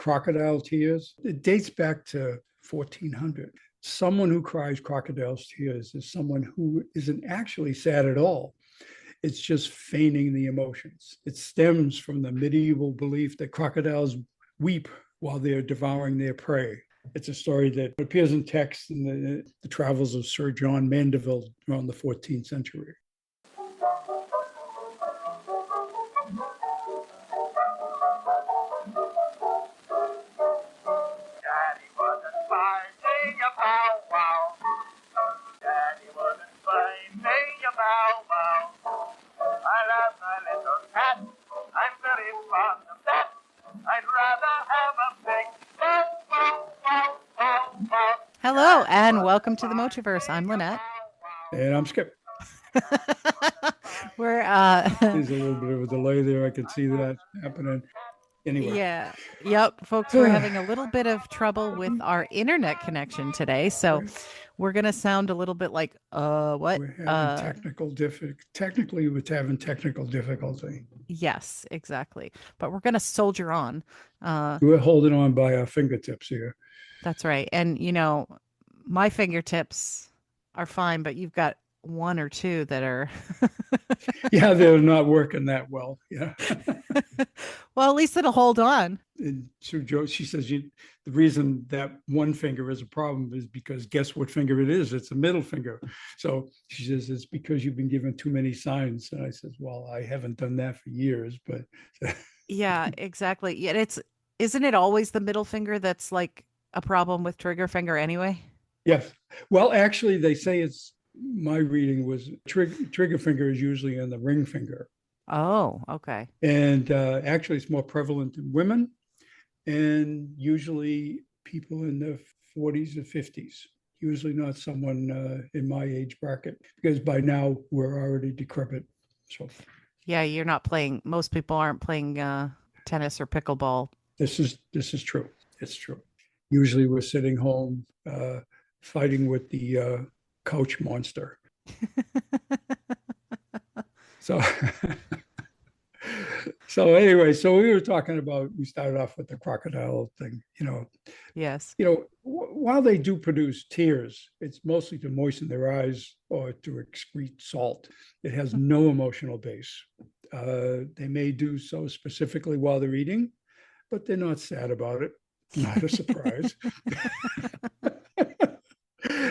crocodile tears. It dates back to 1400. Someone who cries crocodile's tears is someone who isn't actually sad at all. It's just feigning the emotions. It stems from the medieval belief that crocodiles weep while they're devouring their prey. It's a story that appears in text in the travels of Sir John Mandeville around the 14th century. Hello, and welcome to the Mocciaverse. I'm Linette. And I'm Skip. We're There's a little bit of a delay there. I can see that happening. Anyway. Yeah. Yep, folks, we're having a little bit of trouble with our internet connection today. So we're going to sound a little bit like what? We're having technically we're having technical difficulty. Yes, exactly. But we're going to soldier on. We're holding on by our fingertips here. That's right. And my fingertips are fine, but you've got one or two that are yeah, they're not working that well. Yeah. Well, at least it'll hold on. And Sue Jo, she says the reason that one finger is a problem is because guess what finger it is? It's a middle finger. So she says it's because you've been given too many signs. And I says, well, I haven't done that for years, but yeah, exactly. Yeah, isn't it always the middle finger that's like a problem with trigger finger anyway? Yes. Well, actually, they say my reading was trigger finger is usually in the ring finger. Oh, okay. And actually, it's more prevalent in women and usually people in the 40s or 50s, usually not someone in my age bracket, because by now we're already decrepit. So, yeah, you're not playing. Most people aren't playing tennis or pickleball. This is true. It's true. Usually we're sitting home fighting with the couch monster. So anyway, we started off with the crocodile thing, Yes. While they do produce tears, it's mostly to moisten their eyes or to excrete salt. It has no emotional base. They may do so specifically while they're eating, but they're not sad about it. Not a surprise.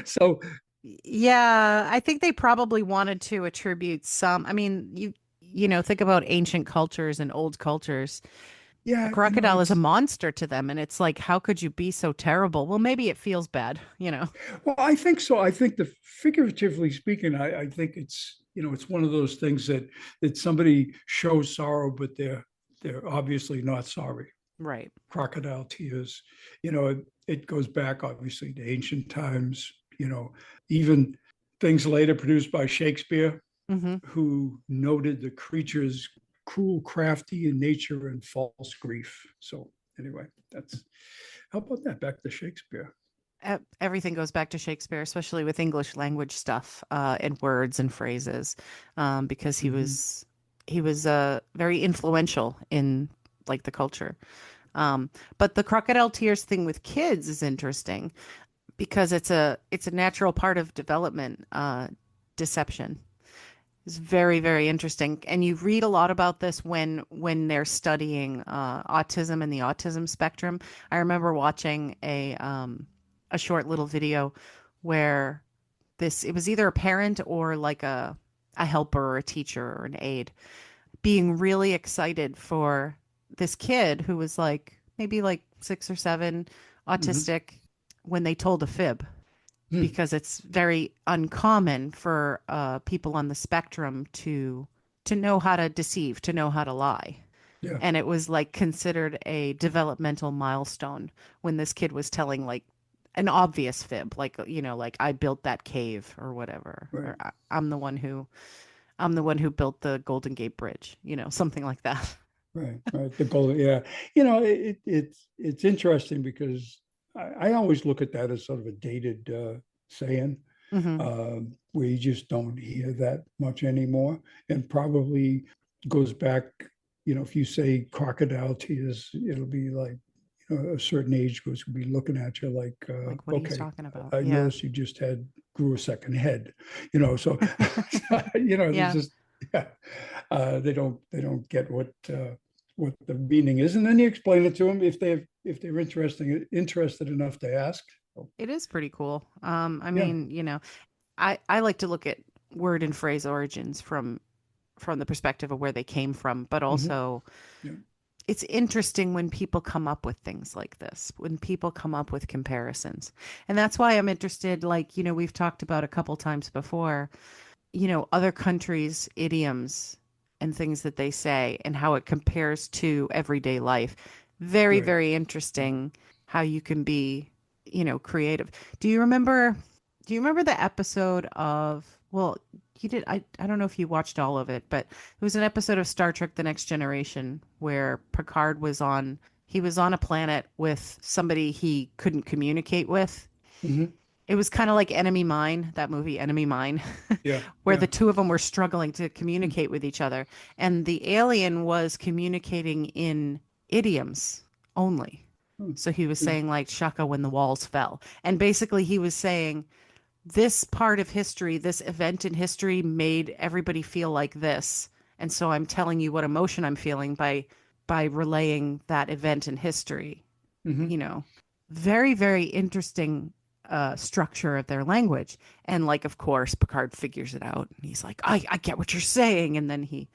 So, yeah, I think they probably wanted to attribute some. I mean, think about ancient cultures and old cultures. Yeah, a crocodile is a monster to them, and it's like, how could you be so terrible? Well, maybe it feels bad, Well, I think so. I think figuratively speaking, I think it's it's one of those things that somebody shows sorrow, but they're obviously not sorry. Right. Crocodile tears. It goes back obviously to ancient times. Even things later produced by Shakespeare, who noted the creature's cruel, crafty in nature and false grief. So anyway, how about that? Back to Shakespeare. Everything goes back to Shakespeare, especially with English language stuff and words and phrases, because he was very influential in like the culture. But the crocodile tears thing with kids is interesting because it's a natural part of development. Deception is very, very interesting, and you read a lot about this when they're studying autism and the autism spectrum. I remember watching a short little video where it was either a parent or like a helper or a teacher or an aide being really excited for this kid who was maybe 6 or 7, autistic, when they told a fib, because it's very uncommon for people on the spectrum to know how to deceive, to know how to lie. Yeah. And it was considered a developmental milestone when this kid was telling an obvious fib, I built that cave or whatever, right. Or I'm the one who built the Golden Gate Bridge, something like that. Right. The Golden, yeah. It's interesting because I always look at that as sort of a dated saying, where you just don't hear that much anymore, and probably goes back. If you say crocodile tears, it'll be a certain age groups would be looking at you Like, what are you okay, talking about? I Yeah. noticed you just grew a second head, so, there's Yeah. just, yeah, they don't get what the meaning is. And then you explain it to them if they're interested enough to ask. So, It is pretty cool. I yeah. mean, I like to look at word and phrase origins from the perspective of where they came from, but Hmm. also Yeah. it's interesting when people come up with things like this, when people come up with comparisons. And that's why I'm interested, like, we've talked about a couple times before, other countries' idioms and things that they say and how it compares to everyday life. Very, Right. very interesting how you can be, creative. Do you remember the episode of, well, you did, I don't know if you watched all of it, but it was an episode of Star Trek The Next Generation where Picard he was on a planet with somebody he couldn't communicate with. Hmm. It was kind of like Enemy Mine, that movie Enemy Mine, Yeah. where Yeah. the two of them were struggling to communicate with each other. And the alien was communicating in idioms only. So he was saying, like, Shaka when the walls fell. And basically, he was saying, this part of history, this event in history made everybody feel like this. And so I'm telling you what emotion I'm feeling by relaying that event in history, Hmm. you know. Very, very interesting structure of their language. And like, of course, Picard figures it out. And he's like, I get what you're saying. And then he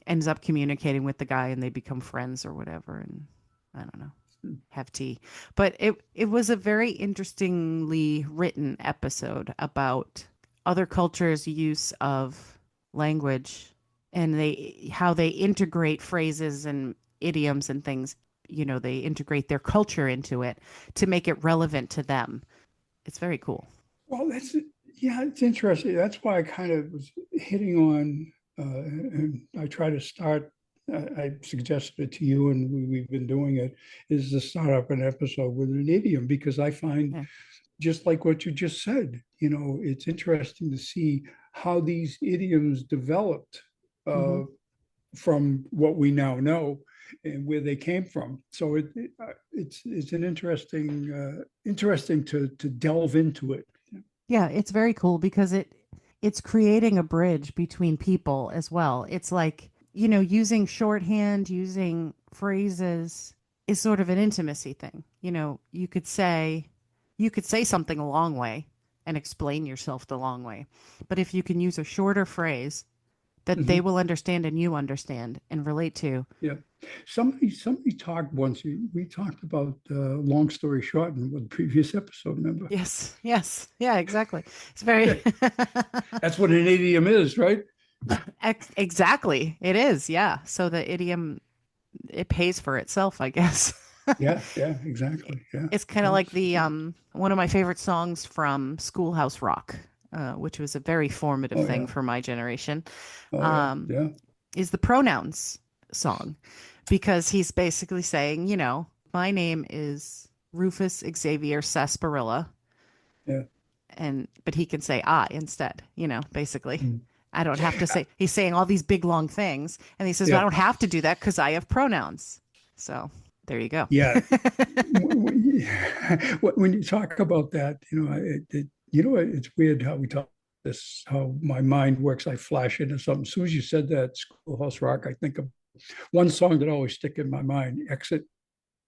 ends up communicating with the guy and they become friends or whatever. And I don't know, have tea. But it was a very interestingly written episode about other cultures' use of language and how they integrate phrases and idioms and things. They integrate their culture into it to make it relevant to them. It's very cool. Well, yeah, it's interesting. That's why I kind of was hitting on, and I try to start. I suggested it to you, and we've been doing it. Is to start up an episode with an idiom because I find, Yeah. just like what you just said, it's interesting to see how these idioms developed Hmm. uh, from what we now know and where they came from. So it's an interesting to delve into it. Yeah, it's very cool because it's creating a bridge between people as well. It's like, using shorthand, using phrases is sort of an intimacy thing. You could say something a long way and explain yourself the long way. But if you can use a shorter phrase that they Mhm. will understand and you understand and relate to. Yeah. Somebody talked once. We talked about long story short in the previous episode. Remember? Yes, yes. Yeah, exactly. It's very Yeah, that's what an idiom is, right? exactly. It is. Yeah. So the idiom it pays for itself, I guess. Yeah, yeah, exactly. Yeah, It's it kind of like does. the one of my favorite songs from Schoolhouse Rock, which was a very formative Oh thing yeah, for my generation, oh yeah, um, yeah, is the pronouns song, because he's basically saying, my name is Rufus Xavier Sarsaparilla, yeah. but he can say I instead, basically. Mm. I don't have to say, he's saying all these big long things. And he says, well, I Yeah, don't have to do that because I have pronouns. So there you go. yeah. When you talk about that, it's weird how we talk this, how my mind works. I flash into something. As soon as you said that Schoolhouse Rock, I think of one song that always stick in my mind, Exit.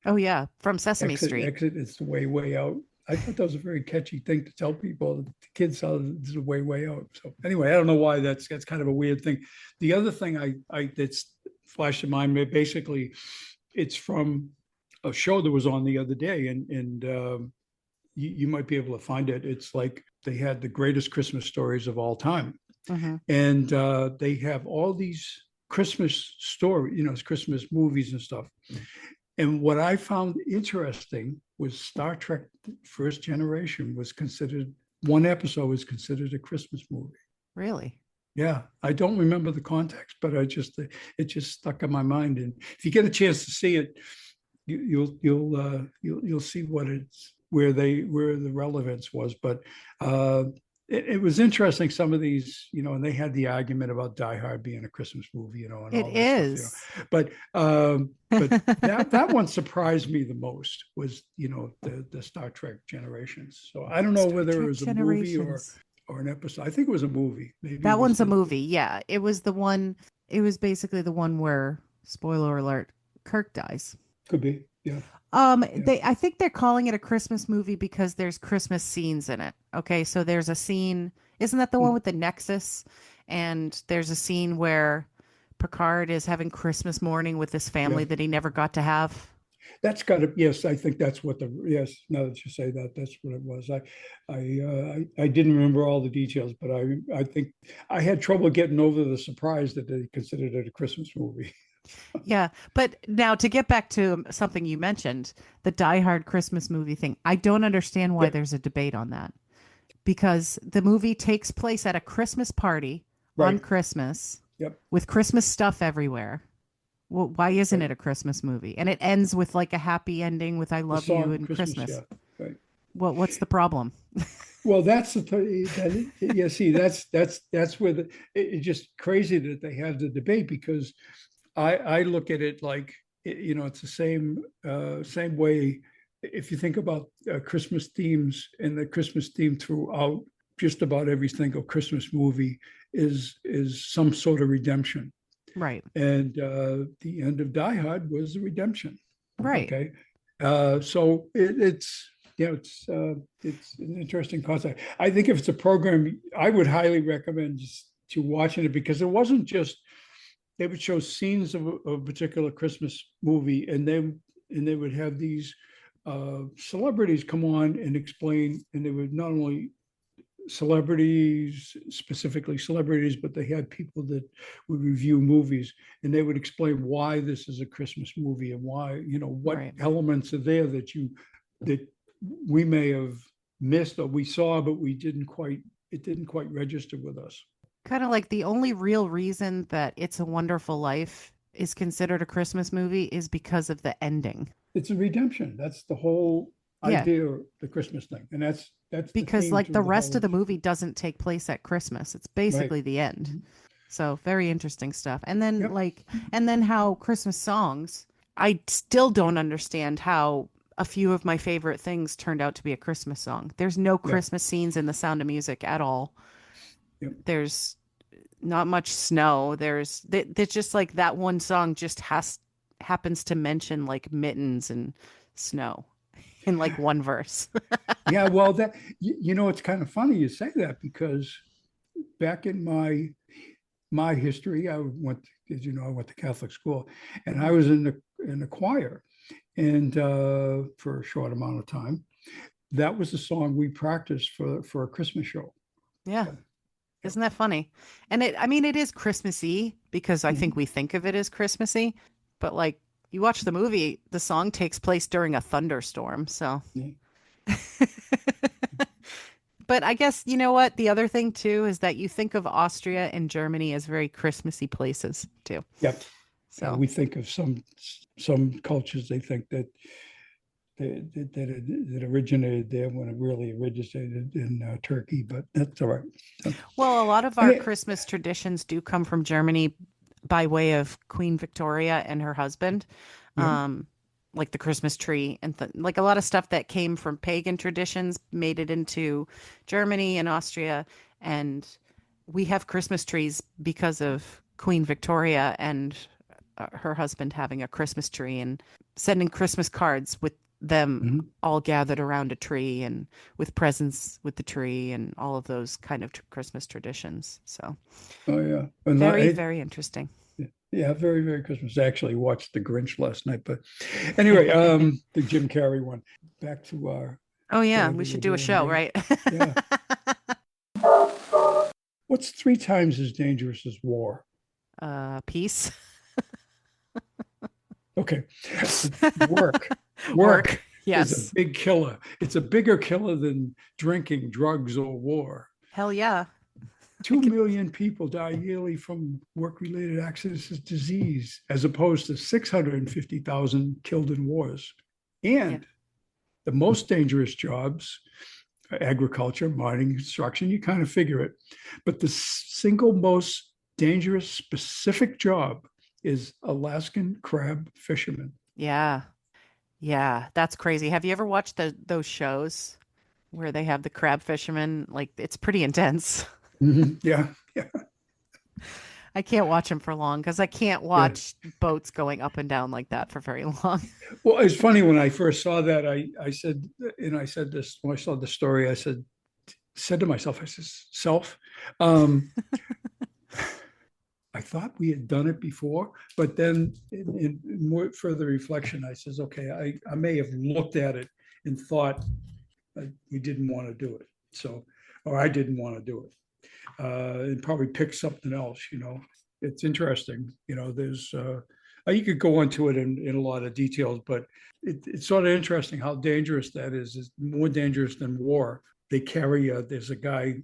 Oh, yeah. From Sesame Exit, Street. exit. It's the way, way out. I thought that was a very catchy thing to tell people. The kids how it's the way, way out. So anyway, I don't know why that's kind of a weird thing. The other thing I that's flashed in mind, basically, it's from a show that was on the other day, and you might be able to find it. It's like they had the greatest Christmas stories of all time, Hmm. and they have all these Christmas stories, Christmas movies and stuff. And what I found interesting was Star Trek First Generation was considered, one episode was considered a Christmas movie. Really? Yeah, I don't remember the context, but it just stuck in my mind. And if you get a chance to see it, you'll see what it's where the relevance was. But it was interesting. Some of these, and they had the argument about Die Hard being a Christmas movie, and It all that is. stuff. But that one surprised me the most was, the Star Trek Generations. So I don't know Star whether it Trek was a movie Generations. or an episode. I think it was a movie. Maybe it That was one's a the movie. Yeah. It was the one, it was basically the one where, spoiler alert, Kirk dies. could be. Yeah. Yeah. I think they're calling it a Christmas movie because there's Christmas scenes in it. Okay, so there's a scene, isn't that the one Hmm. with the Nexus? And there's a scene where Picard is having Christmas morning with this Yeah. family that he never got to have. That's got to, yes, I think that's what yes, now that you say that, that's what it was. I didn't remember all the details, but I think I had trouble getting over the surprise that they considered it a Christmas movie. Yeah, but now to get back to something you mentioned, the Die Hard Christmas movie thing, I don't understand why Yep. there's a debate on that. Because the movie takes place at a Christmas party on Right. Christmas Yep. with Christmas stuff everywhere. Well, why isn't Right. it a Christmas movie? And it ends with like a happy ending with "I The love you" song and Christmas. Christmas. Yeah. Right. What's the problem? Well, that's yeah. See, that's where it's just crazy that they have the debate, because I look at it like, it's the same way. If you think about Christmas themes, and the Christmas theme throughout just about every single Christmas movie is some sort of redemption. Right. And the end of Die Hard was a redemption. Right. Okay. So it's an interesting concept. I think if it's a program, I would highly recommend just to watching it, because it wasn't just they would show scenes of a particular Christmas movie, and they would have these celebrities come on and explain, and they would not only celebrities, specifically celebrities, but they had people that would review movies, and they would explain why this is a Christmas movie, and why, what Right. elements are there that we may have missed, or we saw, but it didn't quite register with us. Kind of like the only real reason that It's a Wonderful Life is considered a Christmas movie is because of the ending. It's a redemption. That's the whole Yeah, idea of the Christmas thing, and that's the because theme like the through the rest of whole. the movie doesn't take place at Christmas. It's Right. basically the end. So very interesting stuff. And then Yep. how Christmas songs, I still don't understand how a few of my favorite things turned out to be a Christmas song. There's no Yeah. Christmas scenes in The Sound of Music at all. Yep. There's not much snow. There's just like that one song just happens to mention like mittens and snow in like one verse. Yeah. Well, it's kind of funny you say that, because back in my history, as you know, I went to Catholic school, and I was in the choir, and for a short amount of time, that was the song we practiced for a Christmas show. Yeah. Isn't that funny? And it is Christmassy because I think Mhm. we think of it as Christmassy, but like you watch the movie, the song takes place during a thunderstorm. So, Yeah. but I guess you know what? The other thing too is that you think of Austria and Germany as very Christmassy places too. Yep. So, We think of some cultures, they think that originated there, when it really originated in Turkey, but that's all right. So, well, a lot of our and Christmas traditions do come from Germany by way of Queen Victoria and her husband. yeah. Like the Christmas tree and like a lot of stuff that came from pagan traditions made it into Germany and Austria. And we have Christmas trees because of Queen Victoria and her husband having a Christmas tree and sending Christmas cards with them Mhm. all gathered around a tree and with presents with the tree and all of those kind of Christmas traditions. So Oh yeah, and very, very interesting. yeah, very, very Christmas. I actually watched The Grinch last night, but anyway, the Jim Carrey one. Back to our Oh yeah, whatever we we're should do a doing show, here. right? Yeah. What's 3 times as dangerous as war? Peace. Okay. Work. Work. Is Yes. a big killer. It's a bigger killer than drinking, drugs, or war. Hell yeah. 2 million people die yearly from work-related accidents and disease, as opposed to 650,000 killed in wars. Yeah. And the most dangerous jobs agriculture, mining, construction, you kind of figure it. But the single most dangerous specific job is Alaskan crab fisherman. Yeah. Yeah, that's crazy. Have you ever watched those shows where they have the crab fishermen? Like it's pretty intense. Mhm. Yeah, yeah, I can't watch them for long because I can't yeah. watch boats going up and down like that for very long. Well, it's funny when I first saw that, I said, and I said this when I saw the story, I said to myself, I said, self, um, I thought we had done it before, but then in more further reflection, I says, okay, I may have looked at it and thought we didn't want to do it. So, or I didn't want to do it. And probably pick something else, you know. It's interesting, you know, there's, you could go into it in a lot of details, but it's sort of interesting how dangerous that is. It's more dangerous than war. They carry, there's a guy,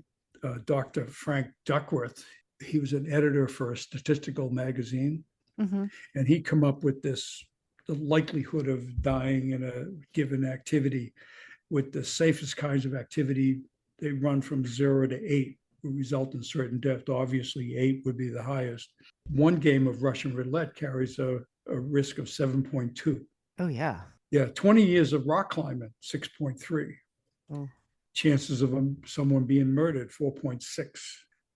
Dr. Frank Duckworth. He was an editor for a statistical magazine, Hmm. and he come up with this, the likelihood of dying in a given activity with the safest kinds of activity. They run from 0 to 8, would result in certain death. Obviously, 8 would be the highest. One game of Russian roulette carries a risk of 7.2. Oh yeah. Yeah, 20 years of rock climbing, 6.3. Oh. Chances of someone being murdered, 4.6.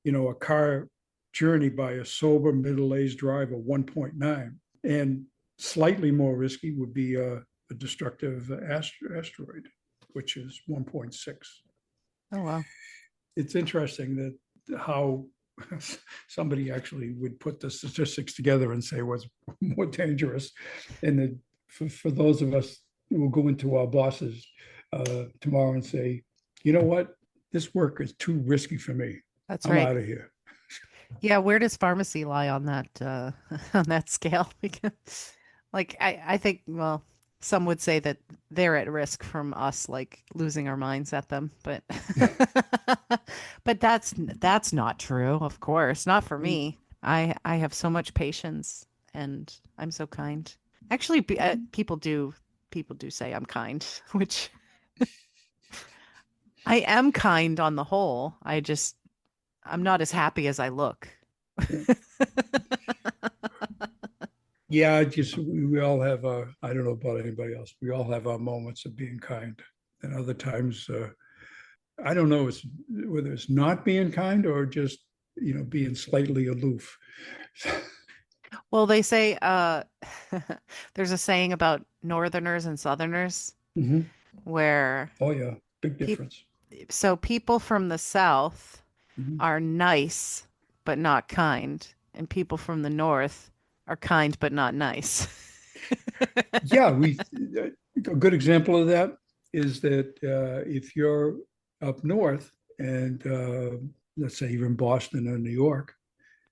You know, a car journey by a sober middle-aged driver, 1.9. And slightly more risky would be a destructive asteroid, which is 1.6. Oh wow. It's interesting that how somebody actually would put the statistics together and say what's more dangerous. And that for those of us who will go into our bosses tomorrow and say, you know what, this work is too risky for me. That's I'm right. out of here. Yeah, where does pharmacy lie on that on that scale? Because like I think well, some would say that they're at risk from us like losing our minds at them, but but that's not true, of course. Not for me. I have so much patience and I'm so kind. Actually, people do say I'm kind, which I am kind on the whole. I'm not as happy as I look. Yeah, just we all have I don't know about anybody else. We all have our moments of being kind, and other times I don't know whether it's not being kind or just being slightly aloof. Well, they say there's a saying about Northerners and Southerners Mhm. where Oh yeah, big peop difference. so people from the South Mhm. are nice but not kind, and people from the North are kind but not nice. Yeah, a good example of that is that if you're up north and let's say you're in Boston or New York,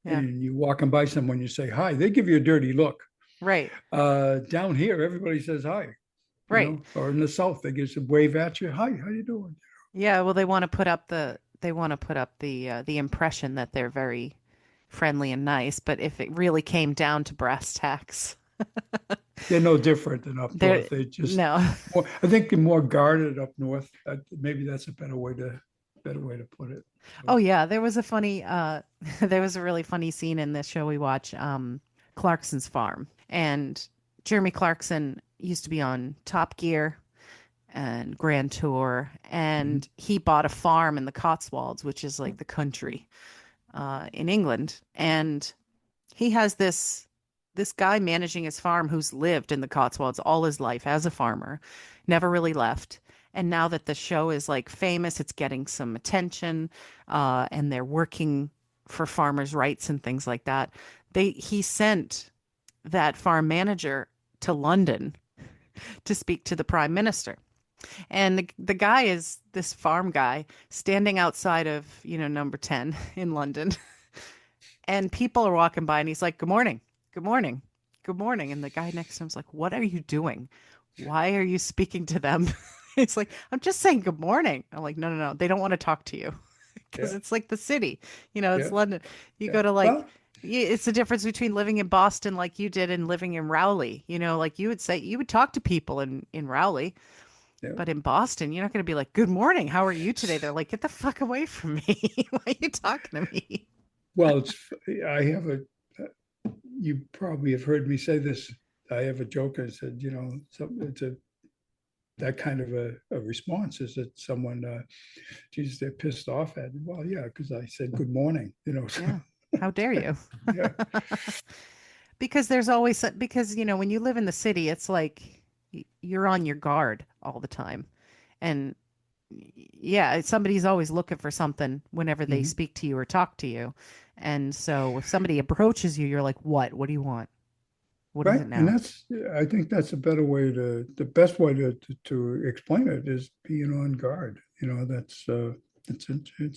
Yeah, and you're walking by someone, you say hi, they give you a dirty look. right, Down here, everybody says hi, right. or in the South, they just wave at you, hi, how you doing? Yeah, well, they want to put up the impression that they're very friendly and nice, but if it really came down to brass tacks, They're no different than up they're north. They just no. more, I think they're more guarded up north. Maybe that's a better way to put it. Oh So, yeah, there was a funny there was a really funny scene in this show we watch, Clarkson's Farm. And Jeremy Clarkson used to be on Top Gear and Grand Tour, mhm. and he bought a farm in the Cotswolds, which is like the country in England. And he has this guy managing his farm who's lived in the Cotswolds all his life as a farmer, never really left. And now that the show is like famous, it's getting some attention, and they're working for farmers' rights and things like that. He sent that farm manager to London to speak to the prime minister. And the guy is this farm guy standing outside of, number 10 in London. And people are walking by and he's like, "Good morning. Good morning. Good morning." And the guy next to him's like, "What are you doing? Why are you speaking to them?" He's like, "I'm just saying good morning." I'm like, "No, no, no. They don't want to talk to you because Yeah, it's like the city. It's yeah, London. You yeah. go to like, Well, it's the difference between living in Boston like you did and living in Rowley. Like you would say, you would talk to people in Rowley. Yeah. But in Boston, you're not going to be like, "Good morning, how are you today?" They're like, "Get the fuck away from me. Why are you talking to me?" Well, I have you probably have heard me say this. I have a joke. I said, it's that kind of a response is that someone, geez, they're pissed off at me. Well, yeah, because I said good morning, so, Yeah. How dare you? yeah. Because there's always because when you live in the city, it's like you're on your guard all the time. And yeah, somebody's always looking for something whenever they Mhm. speak to you or talk to you. And so if somebody approaches you, you're like, "What? What do you want? What is Right. it And now?" I think that's a better way the best way to explain it is being on guard. It's an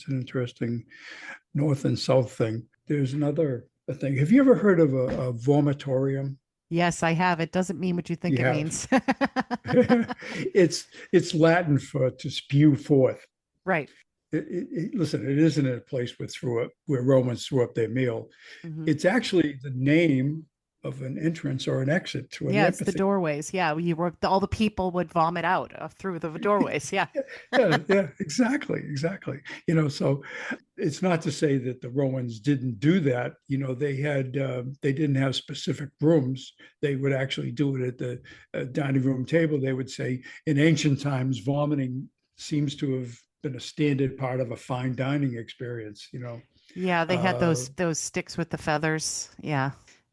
interesting north and south thing. There's another thing. Have you ever heard of a vomitorium? Yes, I have. It doesn't mean what you think You it have. means. It's Latin for to spew forth. Right. Listen, it isn't a place where Romans threw up their meal. Hmm. It's actually the name of an entrance or an exit to an Yeah, it's the amphitheater. doorways. Yeah, you were all the people would vomit out through the doorways. Yeah. Yeah, yeah, exactly, exactly. So it's not to say that the Romans didn't do that. They didn't have specific rooms. They would actually do it at the dining room table. They would say in ancient times, vomiting seems to have been a standard part of a fine dining experience. Yeah, they had Uh, those sticks with the feathers. Yeah.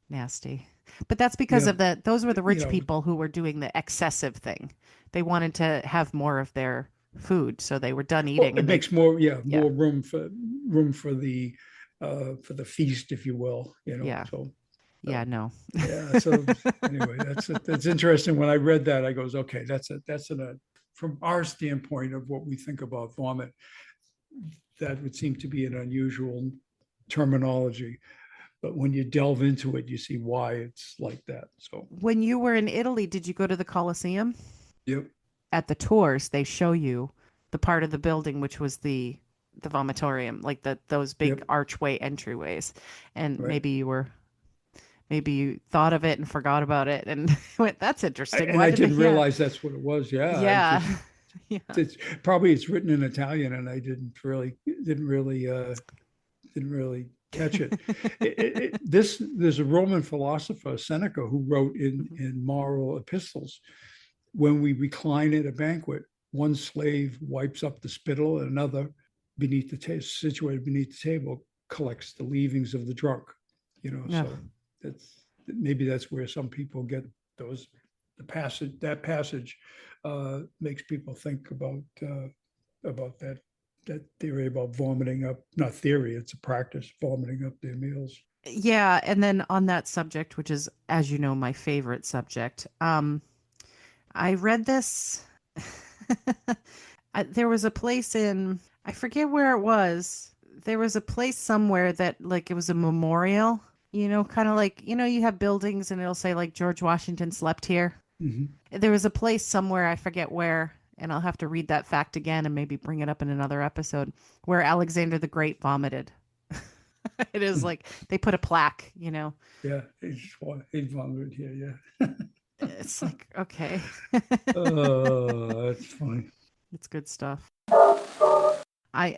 Nasty. But that's because yeah, of those were the you rich know, people who were doing the excessive thing. They wanted to have more of their food, so they were done well, eating it and they makes more, yeah, yeah. more room for the feast, if you will. Yeah. So Yeah, no. yeah. So anyway, that's interesting. When I read that, I goes, okay, from our standpoint of what we think about vomit, that would seem to be an unusual terminology. But when you delve into it, you see why it's like that. So, When you were in Italy, did you go to the Colosseum? yep, At the tours, they show you the part of the building which was the vomitorium, like those big yep, archway entryways. And right. maybe you thought of it and forgot about it and went, "That's interesting. And Why I did they?" didn't Yeah. realize that's what it was. Yeah, I Yeah. just Yeah. it's it's written in Italian, and I didn't really catch it. There's a Roman philosopher, Seneca, who wrote in Mhm. in moral epistles, when we recline at a banquet, one slave wipes up the spittle, and another, situated beneath the table, collects the leavings of the drunk. No. So that's where some people get those the passage that passage makes people think about that theory about vomiting up, not theory, it's a practice, vomiting up their meals. Yeah, and then on that subject, which is, as you know, my favorite subject, I read this. There was a place I forget where it was. There was a place somewhere that, like, it was a memorial, kind of like, you have buildings and it'll say, like, George Washington slept here. Mm-hmm. There was a place somewhere, I forget where, and I'll have to read that fact again and maybe bring it up in another episode, where Alexander the Great vomited. It is like they put a plaque. Yeah, he vomited here. Yeah. It's like, okay. That's funny. It's good stuff. I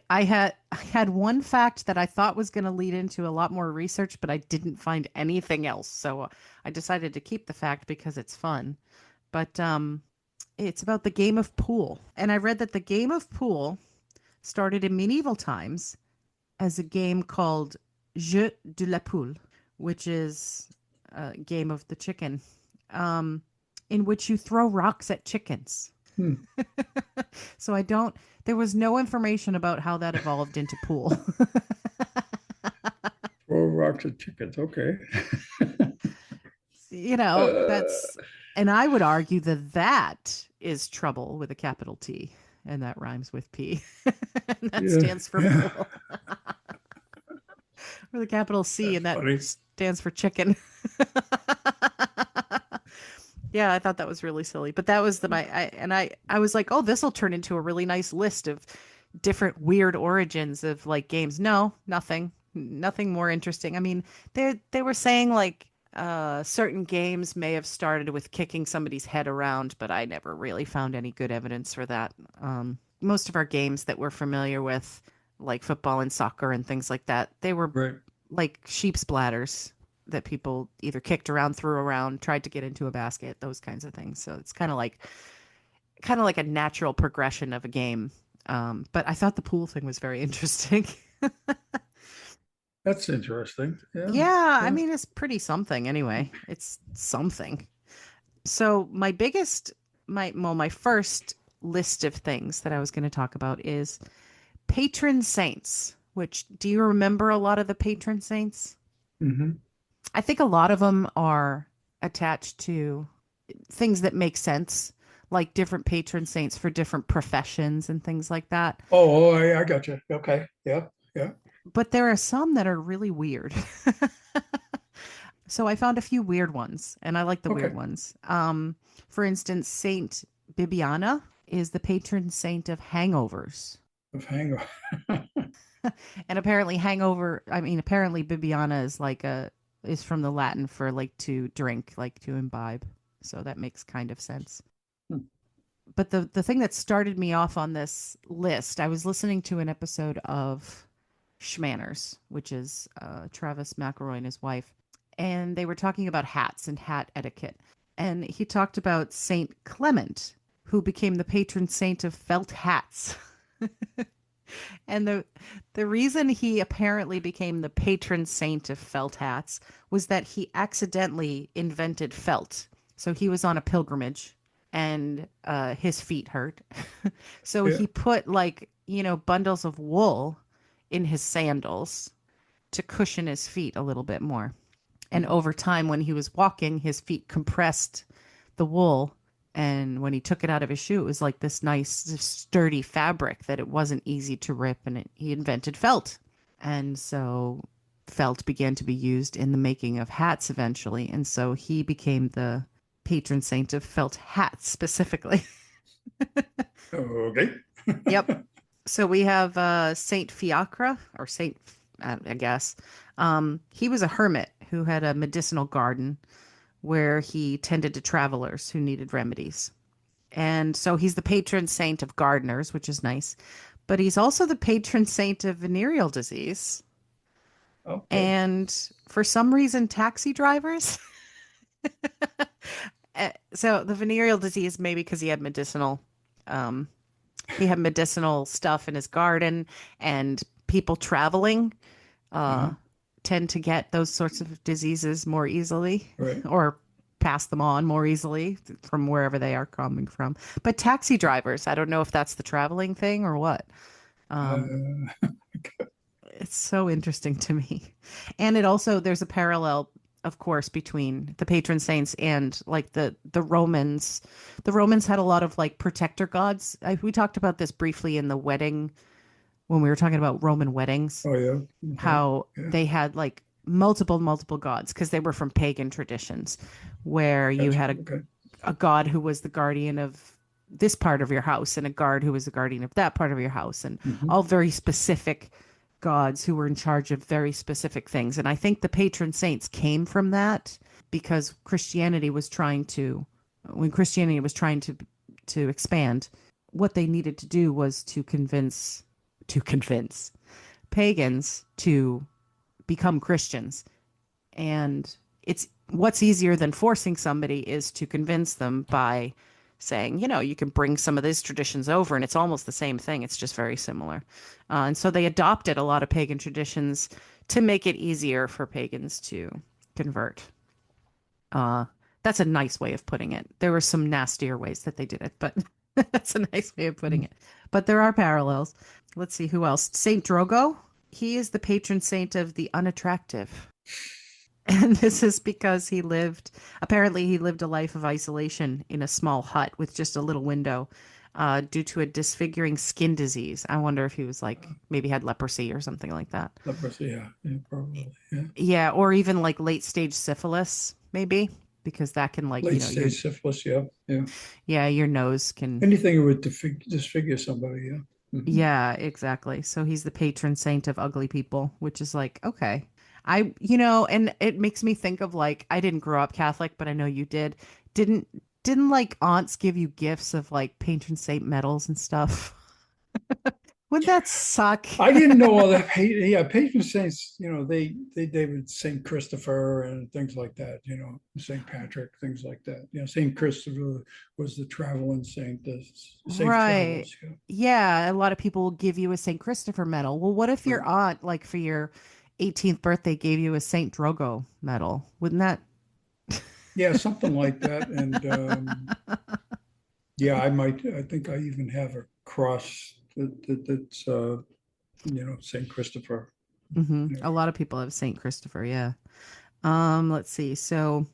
had one fact that I thought was going to lead into a lot more research, but I didn't find anything else. So I decided to keep the fact because it's fun. But it's about the game of pool. And I read that the game of pool started in medieval times as a game called Jeu de la Poule, which is a game of the chicken, um, in which you throw rocks at chickens. Hmm. So there was no information about how that evolved into pool. Throw rocks at chickens. Okay. uh, And I would argue that that is trouble with a capital T, and that rhymes with P. And that yeah. stands for Yeah. pool. Or the capital C, That's and that funny. stands for chicken. Yeah, I thought that was really silly, but that was I was like, oh, this will turn into a really nice list of different weird origins of like games. No, nothing more interesting. I mean, they were saying like Certain games may have started with kicking somebody's head around, but I never really found any good evidence for that. Most of our games that we're familiar with, like football and soccer and things like that, they were Right. like sheep's bladders that people either kicked around, threw around, tried to get into a basket, those kinds of things. So it's kind of like a natural progression of a game. But I thought the pool thing was very interesting. That's interesting. Yeah. Yeah, I Yeah. mean, it's pretty something anyway. It's something. So my biggest, my first list of things that I was going to talk about is patron saints. Which do you remember a lot of the patron saints? Hmm. I think a lot of them are attached to things that make sense, like different patron saints for different professions and things like that. Oh, I got you. Okay. Yeah. Yeah. But there are some that are really weird. So I found a few weird ones, and I like the weird Okay. ones. For instance, Saint Bibiana is the patron saint of hangovers. Of hang on. And apparently apparently Bibiana is from the Latin for like to drink, like to imbibe. So that makes kind of sense. But the thing that started me off on this list, I was listening to an episode of Schmanners, which is Travis McElroy and his wife, and they were talking about hats and hat etiquette. And he talked about Saint Clement, who became the patron saint of felt hats. And the reason he apparently became the patron saint of felt hats was that he accidentally invented felt. So he was on a pilgrimage and his feet hurt. So Yeah. he put like, bundles of wool in his sandals to cushion his feet a little bit more. And over time, when he was walking, his feet compressed the wool. And when he took it out of his shoe, it was like this nice, sturdy fabric that it wasn't easy to rip. And he invented felt. And so felt began to be used in the making of hats eventually. And so he became the patron saint of felt hats specifically. Okay. Yep. So we have Saint Fiacre or Saint, I guess. He was a hermit who had a medicinal garden where he tended to travelers who needed remedies. And so he's the patron saint of gardeners, which is nice. But he's also the patron saint of venereal disease. Okay. And for some reason, taxi drivers. So the venereal disease, maybe because um, he had medicinal stuff in his garden, and people traveling uh, Uh-huh. tend to get those sorts of diseases more easily Right. or pass them on more easily from wherever they are coming from. But taxi drivers, I don't know if that's the traveling thing or what. Um, Uh, it's so interesting to me. And it also, there's a parallel, of course, between the patron saints and like the Romans. The Romans had a lot of like protector gods. We talked about this briefly in the wedding when we were talking about Roman weddings, oh, yeah. Okay. how Yeah. they had like multiple gods because they were from pagan traditions where you Gotcha. had Okay. a god who was the guardian of this part of your house and a guard who was the guardian of that part of your house, and Hmm. all very specific gods who were in charge of very specific things. And I think the patron saints came from that because when Christianity was trying to expand, what they needed to do was to convince pagans to become Christians. And it's what's easier than forcing somebody is to convince them by saying, you can bring some of these traditions over, and it's almost the same thing. It's just very similar. And so they adopted a lot of pagan traditions to make it easier for pagans to convert. Uh, that's a nice way of putting it. There were some nastier ways that they did it, but that's a nice way of putting it. But there are parallels. Let's see who else. Saint Drogo. He is the patron saint of the unattractive. And this is because apparently, he lived a life of isolation in a small hut with just a little window due to a disfiguring skin disease. I wonder if he was like, maybe had leprosy or something like that. Leprosy. Yeah. Yeah. Probably. Yeah. Yeah, or even like late stage syphilis, maybe, because that can like, Late stage syphilis. Yeah. Yeah. your nose can, Anything that would disfigure somebody. Yeah. Hmm. yeah, exactly. So he's the patron saint of ugly people, which is like, okay. And it makes me think of like, I didn't grow up Catholic, but I know you did. Didn't, didn't like aunts give you gifts of like patron saint medals and stuff? Would that suck? I didn't know all that. Yeah, patron saints, they would Saint Christopher and things like that, Saint Patrick, things like that. Saint Christopher was the traveling saint, the safe Right. travels. Yeah, a lot of people will give you a St. Christopher medal. Well, what if your Right. aunt, like for your 18th birthday, gave you a St. Drogo medal? Wouldn't that? Yeah, something like that. And yeah, I think I even have a cross that's, Saint Christopher. A lot of people have St. Christopher, yeah. Let's see. So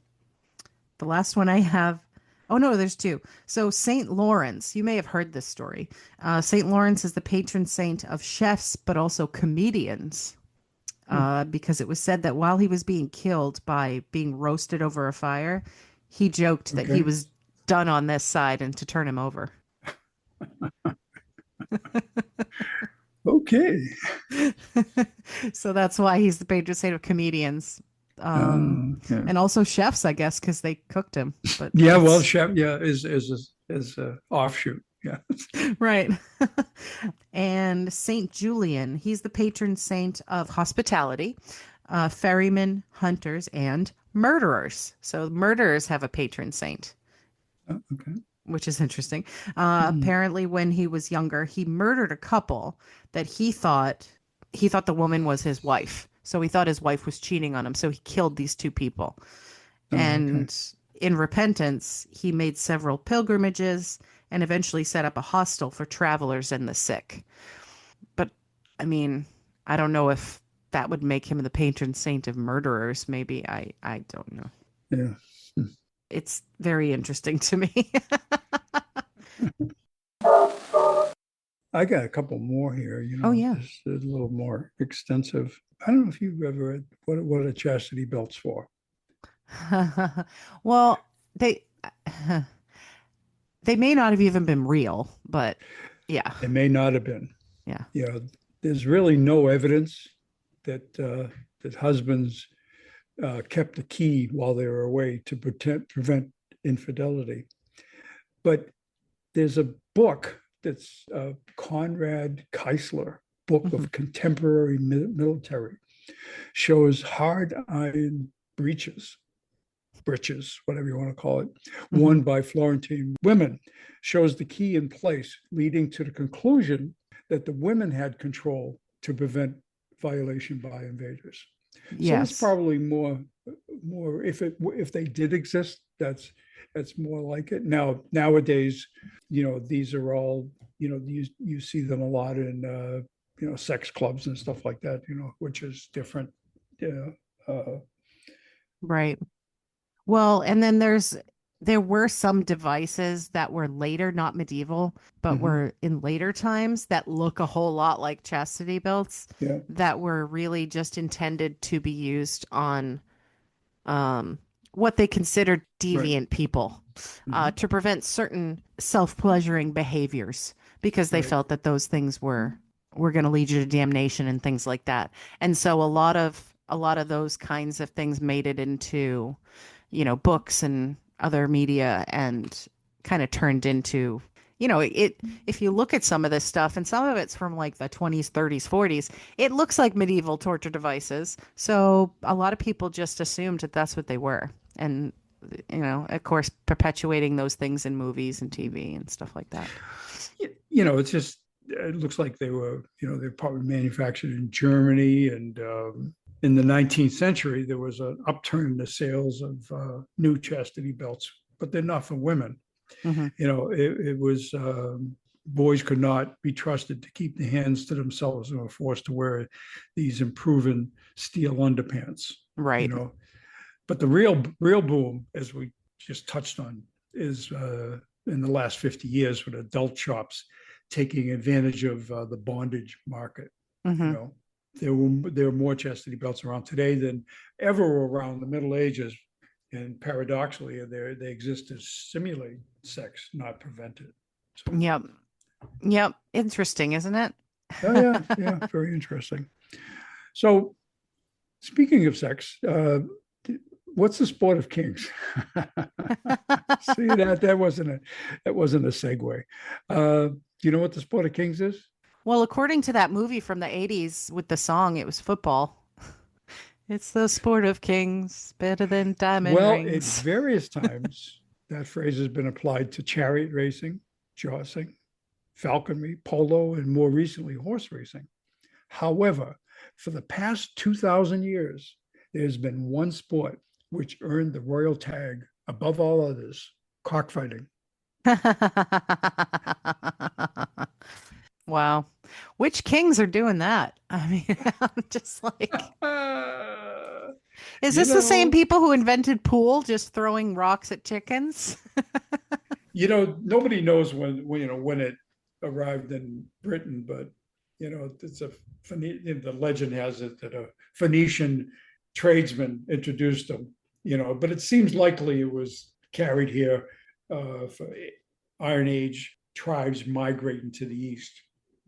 the last one I have, oh no, there's two. So St. Lawrence, you may have heard this story. St. Lawrence is the patron saint of chefs, but also comedians. Hmm. Because it was said that while he was being killed by being roasted over a fire, he joked that he Okay. was done on this side and to turn him over. Okay. So that's why he's the patron saint of comedians. Yeah. And also chefs, I guess, because they cooked him. But Yeah, well, that's chef, yeah, is a offshoot. Yeah. right. And Saint Julian, he's the patron saint of hospitality, ferrymen, hunters, and murderers. So murderers have a patron saint, Okay. which is interesting. Hmm. Apparently, when he was younger, he murdered a couple that he thought the woman was his wife. So he thought his wife was cheating on him. So he killed these two people. Oh, okay. And in repentance, he made several pilgrimages and eventually set up a hostel for travelers and the sick. But I mean, I don't know if that would make him the patron saint of murderers. Maybe I don't know. Yeah. It's very interesting to me. I got a couple more here, Oh yeah. just a little more extensive. I don't know if you've ever read what a chastity belt's for. Well, they they may not have even been real, but yeah. It may not have been. Yeah. You know, there's really no evidence that husbands kept the key while they were away to prevent infidelity. But there's a book that's Conrad Keisler book Hmm. of contemporary military shows hard iron breeches, whatever you want to call it, Hmm. worn by Florentine women, shows the key in place, leading to the conclusion that the women had control to prevent violation by invaders. So that's Yes. probably more if they did exist, that's more like it. Now nowadays, these are all you see them a lot in sex clubs and stuff like that. Which is different. Yeah. Right. Well, and then there were some devices that were later, not medieval, but Mhm. were in later times that look a whole lot like chastity belts Yeah. that were really just intended to be used on um, what they considered Right. deviant people Mhm. to prevent certain self-pleasuring behaviors because they Right. felt that those things were going to lead you to damnation and things like that. And so a lot of those kinds of things made it into, books and other media and kind of turned into it if you look at some of this stuff and some of it's from like the 20s 30s 40s, it looks like medieval torture devices, so a lot of people just assumed that that's what they were. And of course perpetuating those things in movies and TV and stuff like that. It's just it looks like they're probably manufactured in Germany, and in the 19th century there was an upturn in the sales of new chastity belts, but they're not for women. Hmm. It was boys could not be trusted to keep the hands to themselves and were forced to wear these improving steel underpants. You Right. know, but the real boom, as we just touched on, is in the last 50 years with adult shops taking advantage of the bondage market. You Hmm. know, there were more chastity belts around today than ever were around the Middle Ages, and paradoxically, they exist to simulate sex, not prevent it. So, Yep. Yep. Interesting, isn't it? oh yeah, yeah, very interesting. So Speaking of sex, what's the sport of kings? See that wasn't a segue. Do you know what the sport of kings is? Well, according to that movie from the 80s with the song, it was football. It's the sport of kings, better than diamond Well, at rings. various times, that phrase has been applied to chariot racing, jousting, falconry, polo, and more recently, horse racing. However, for the past 2,000 years, there's been one sport which earned the royal tag above all others: cockfighting. Wow. Which kings are doing that? I mean, I'm just like, is you this the same know, people who invented pool, just throwing rocks at chickens? nobody knows when it arrived in Britain, but it's the legend has it that a Phoenician tradesman introduced them. But it seems likely it was carried here for Iron Age tribes migrating to the east.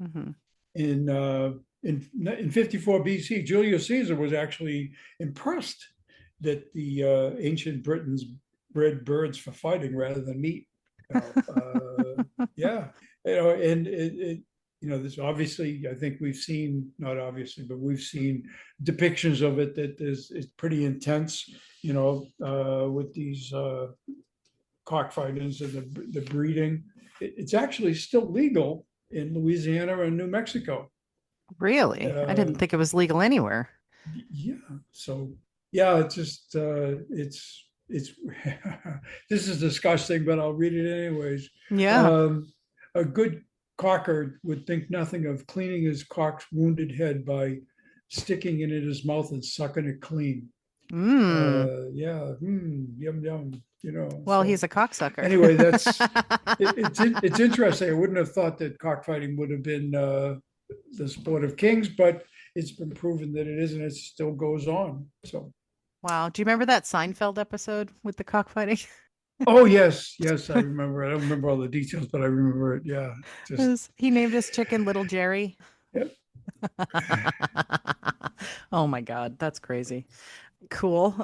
Hmm. In in 54 BC, Julius Caesar was actually impressed that the ancient Britons bred birds for fighting rather than meat. Yeah, and this obviously, I think we've seen, not obviously, but we've seen depictions of it that is it's pretty intense. With these cockfightings and the breeding. It's actually still legal in Louisiana and New Mexico. Really? I Uh, didn't think it was legal anywhere. yeah. So yeah, it's just it's this is disgusting, but I'll read it anyways. Yeah. Um, a good cocker would think nothing of cleaning his cock's wounded head by sticking it in his mouth and sucking it clean. Mm. Yeah, yum yum. Well, So he's a cocksucker. anyway, it's interesting. I wouldn't have thought that cockfighting would have been the sport of kings, but it's been proven that it is, and it still goes on. So, Wow. Do you remember that Seinfeld episode with the cockfighting? oh yes, yes, I remember. I don't remember all the details, but I remember it. Yeah, just He named his chicken Little Jerry. yeah. Oh my God, that's crazy. Cool.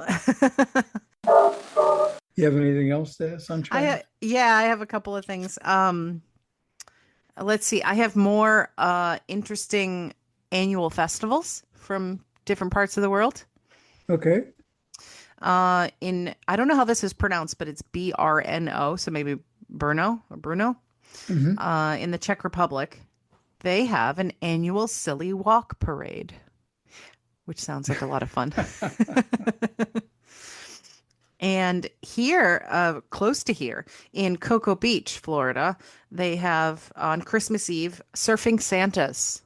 You have anything else there, Sunshine? Yeah, I have a couple of things. Let's see. I have more interesting annual festivals from different parts of the world. Okay. In I don't know how this is pronounced, but it's Brno, so maybe Brno or Bruno. Hmm. In the Czech Republic, they have an annual silly walk parade, which sounds like a lot of fun. And here, close to here, in Cocoa Beach, Florida, they have on Christmas Eve surfing Santas.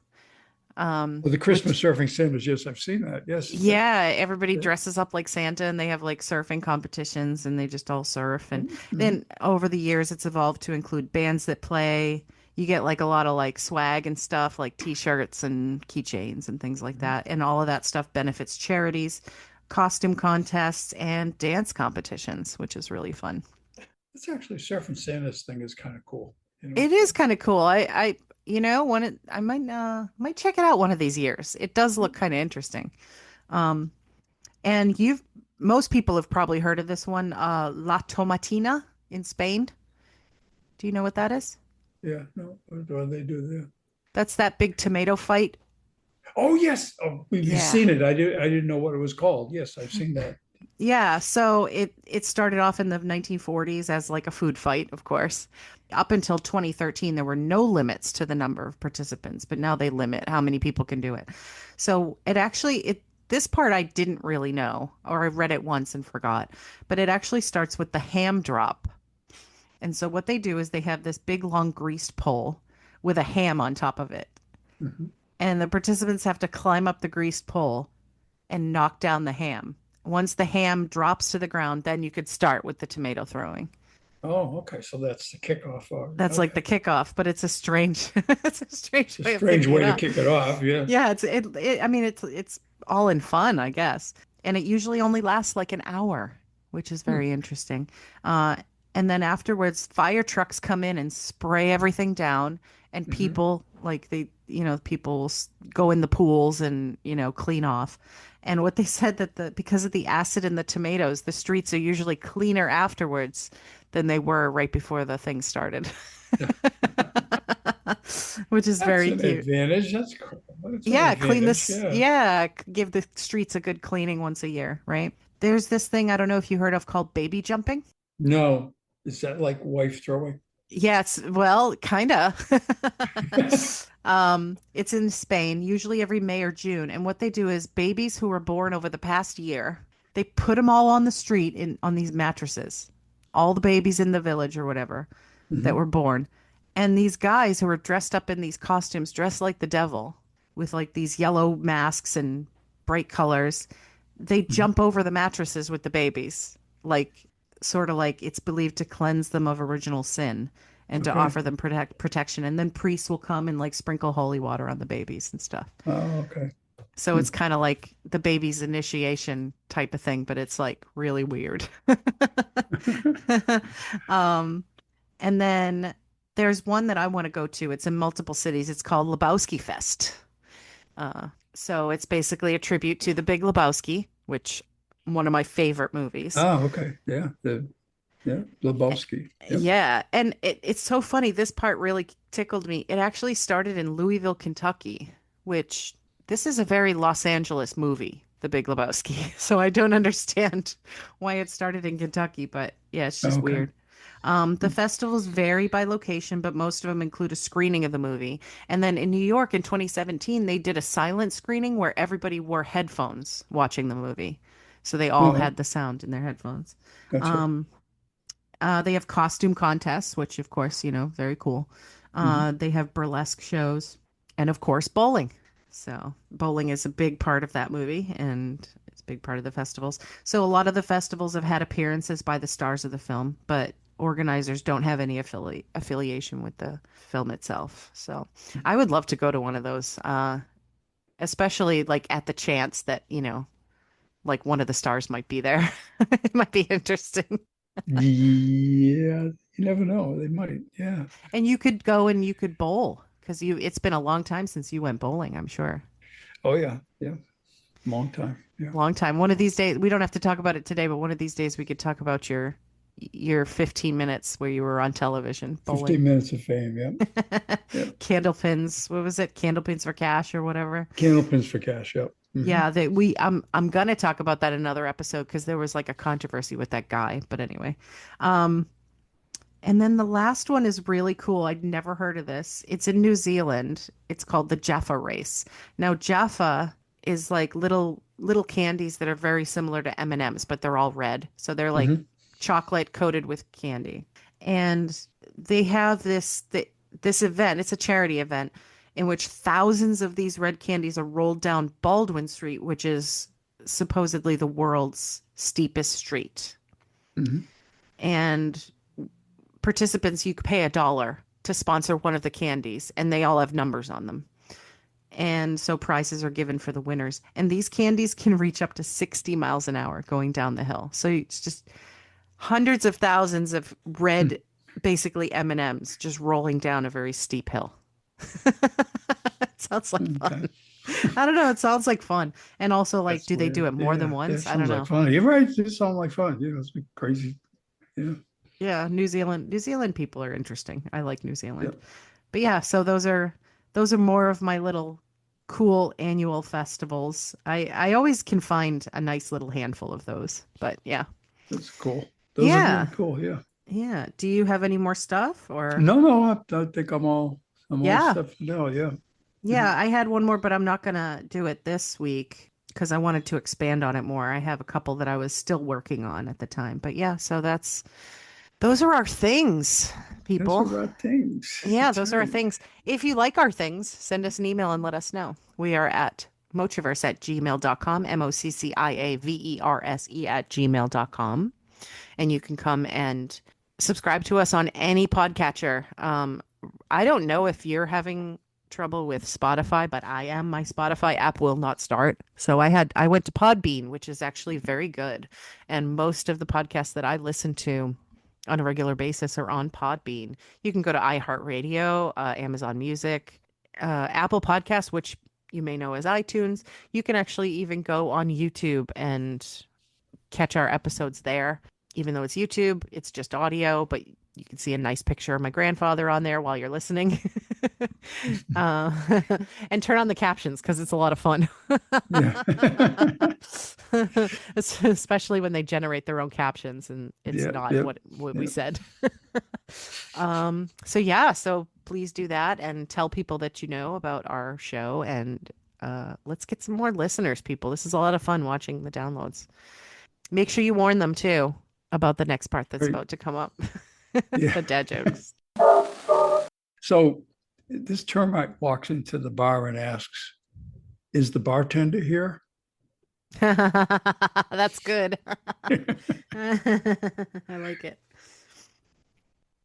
Well, the Which Christmas surfing Santas, yes, I've seen that. Yes. Yeah, everybody Yeah. dresses up like Santa and they have like surfing competitions and they just all surf. And Mhm. then over the years, it's evolved to include bands that play. You get like a lot of like swag and stuff, like t-shirts and keychains and things like that. And all of that stuff benefits charities, costume contests, and dance competitions, which is really fun. It's actually surfing Santa's thing is kind of cool. It is So kind of cool. I might check it out one of these years. It does look kind of interesting. Um, And most people have probably heard of this one, La Tomatina in Spain. Do you know what that is? yeah, no, what do they do there? That's that big tomato fight. Oh yes, oh, we've Yeah. seen it. I didn't know what it was called. Yes, I've seen that. Yeah, so it started off in the 1940s as like a food fight, of course. Up until 2013, there were no limits to the number of participants, but now they limit how many people can do it. So it this part I didn't really know, or I read it once and forgot, but it actually starts with the ham drop. And so what they do is they have this big long greased pole with a ham on top of it. Mhm. And the participants have to climb up the greased pole and knock down the ham. Once the ham drops to the ground, then you could start with the tomato throwing. Oh, okay. So that's the kickoff. That's like Okay. the kickoff, but it's a strange it's a strange It's a way of strange picking it way to up. kick it off. Yeah. Yeah, I mean it's all in fun, I guess. And it usually only lasts like an hour, which is Hmm. very interesting. Uh, and then afterwards, fire trucks come in and spray everything down, and Hmm. people Like people go in the pools and, clean off. And what they said that because of the acid in the tomatoes, the streets are usually cleaner afterwards than they were right before the thing started. Which is That's very an cute. advantage. That's an Yeah, clean advantage. this. Yeah. Yeah, give the streets a good cleaning once a year, right? There's this thing I don't know if you heard of called baby jumping. No, is that like wife throwing? Yeah, well, kinda. Yes. It's in Spain, usually every May or June, and what they do is babies who were born over the past year, they put them all on the street on these mattresses, all the babies in the village or whatever that Hmm. were born, and these guys who were dressed up in these costumes, dressed like the devil, with like these yellow masks and bright colors, they Hmm. jump over the mattresses with the babies, like sort of like it's believed to cleanse them of original sin and to Okay. offer them protection. And then priests will come and like sprinkle holy water on the babies and stuff. Oh, okay. So Hmm. it's kind of like the baby's initiation type of thing, but it's like really weird. um, and then there's one that I want to go to. It's in multiple cities. It's called Lebowski Fest. So it's basically a tribute to the Big Lebowski, which one of my favorite movies. Oh, okay. Yeah. Yeah. Lebowski. Yep. Yeah, and it's so funny. This part really tickled me. It actually started in Louisville, Kentucky, which this is a very Los Angeles movie, The Big Lebowski. So I don't understand why it started in Kentucky, but yeah, it's just Okay. weird. The festivals vary by location, but most of them include a screening of the movie. And then in New York in 2017, they did a silent screening where everybody wore headphones watching the movie. So they all Oh, had the sound in their headphones. gotcha. Um, they have costume contests, which of course, very cool. Hmm. They have burlesque shows, and of course, bowling. So bowling is a big part of that movie, and it's a big part of the festivals. So a lot of the festivals have had appearances by the stars of the film, but organizers don't have any affiliation with the film itself. So I would love to go to one of those, especially like at the chance that, like one of the stars might be there. It might be interesting. Yeah. You never know. They might. Yeah. And you could go and you could bowl because it's been a long time since you went bowling, I'm sure. Oh, yeah. Yeah. Long time. Yeah. Long time. One of these days, we don't have to talk about it today, but one of these days we could talk about your 15 minutes where you were on television bowling. 15 minutes of fame. Yep. Yep. Candlepins, what was it? Candlepins for cash or whatever. Candlepins for cash. Yep. Hmm. Yeah, that we I'm gonna talk about that in another episode because there was like a controversy with that guy. But anyway. Um And then the last one is really cool. I'd never heard of this. It's in New Zealand. It's called the Jaffa race. Now, Jaffa is like little candies that are very similar to M&Ms, but they're all red. So they're like Hmm. chocolate coated with candy. And they have this event. It's a charity event in which thousands of these red candies are rolled down Baldwin Street, which is supposedly the world's steepest street. Hmm. And participants, you pay $1 to sponsor one of the candies, and they all have numbers on them. And so prizes are given for the winners. And these candies can reach up to 60 miles an hour going down the hill. So it's just hundreds of thousands of red, basically M&Ms, just rolling down a very steep hill. It sounds like Okay. fun. I don't know. It sounds like fun. And also, like, That's do they do weird. it more than Yeah. Yeah. once? I don't Sounds like know. fun. You're right. It sounds like fun. It's crazy. Yeah. Yeah, New Zealand people are interesting. I like New Zealand. Yep. But yeah, so those are more of my little cool annual festivals. I always can find a nice little handful of those. But yeah. That's cool. Those are Yeah. really cool. Yeah. Yeah. Do you have any more stuff or No, no, I think I'm all Yeah. set for now. Yeah. Yeah. Yeah, I had one more, but I'm not gonna do it this week because I wanted to expand on it more. I have a couple that I was still working on at the time. But yeah, so those are our things, Those people. are our things. Yeah, That's those are our right. things. If you like our things, send us an email and let us know. We are at Mocciaverse@gmail.com, Mocciaverse @gmail.com. And you can come and subscribe to us on any podcatcher. I don't know if you're having trouble with Spotify, but I am. My Spotify app will not start. So I went to Podbean, which is actually very good. And most of the podcasts that I listen to on a regular basis are on Podbean. You can go to iHeartRadio, Amazon Music, Apple Podcasts, which you may know as iTunes. You can actually even go on YouTube and catch our episodes there. Even though it's YouTube, it's just audio, but you can see a nice picture of my grandfather on there while you're listening. uh, and turn on the captions because it's a lot of fun. Yeah. Especially when they generate their own captions and it's Yeah. not Yep. what we Yep. said. So yeah, so please do that and tell people that you know about our show and let's get some more listeners, people. This is a lot of fun watching the downloads. Make sure you warn them too about the next part that's Right. about to come up. Yeah. The dad jokes. So this termite walks into the bar and asks, "Is the bartender here?" That's good. I like it.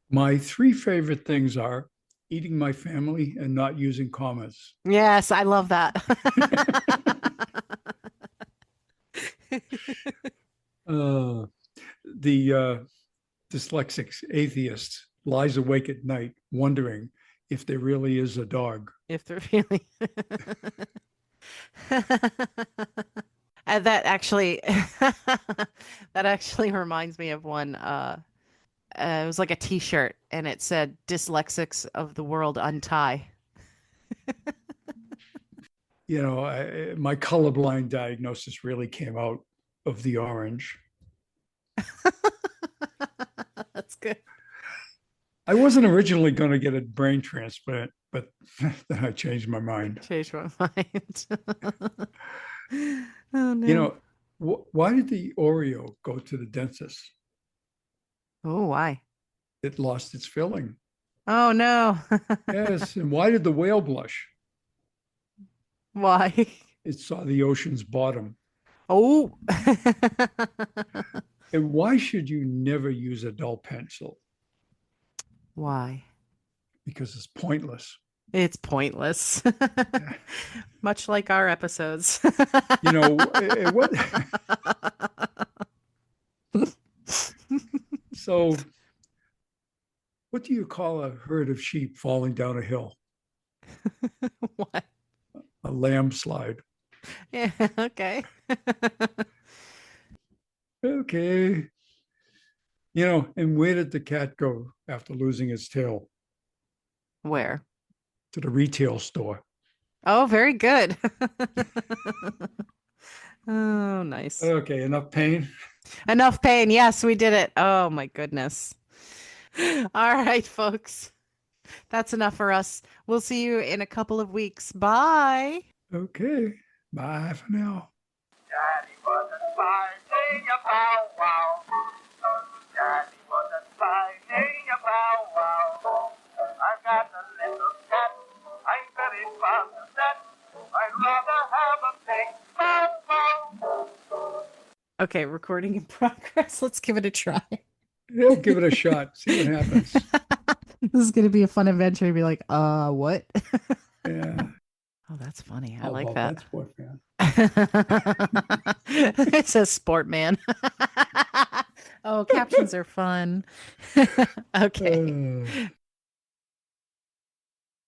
My three favorite things are eating my family and not using commas. Yes, I love that. Uh, the dyslexic atheist lies awake at night wondering if there really is a dog. If they're really and that actually reminds me of one it was like a t-shirt and it said dyslexics of the world untie. You know, my colorblind diagnosis really came out of the orange. That's good. I wasn't originally going to get a brain transplant, but then I changed my mind. Changed my mind. Oh no. You know, why did the Oreo go to the dentist? Oh, why? It lost its filling. Oh no. Yes. And why did the whale blush? Why? It saw the ocean's bottom. Oh. And why should you never use a dull pencil? Why? Because it's pointless. It's pointless. Much like our episodes. You know, what? So, what do you call a herd of sheep falling down a hill? What? A landslide. Yeah, okay. Okay. You know, and where did the cat go after losing its tail? Where? To the retail store. Oh, very good. Oh, nice. Okay, enough pain. Enough pain. Yes, we did it. Oh my goodness. All right, folks. That's enough for us. We'll see you in a couple of weeks. Bye. Okay, bye for now. Daddy wasn't finding a bow wow. Daddy wasn't finding a bow wow. I've got a little cat. I'm very fond of that. I'd rather have a big bow wow. Okay, recording in progress. Let's give it a try. Yeah, give it a shot. See what happens. This is going to be a fun adventure to be like, what? Yeah. Oh, that's funny. I How like about that. sport fan? It says sport man. Oh, captions are fun. Okay.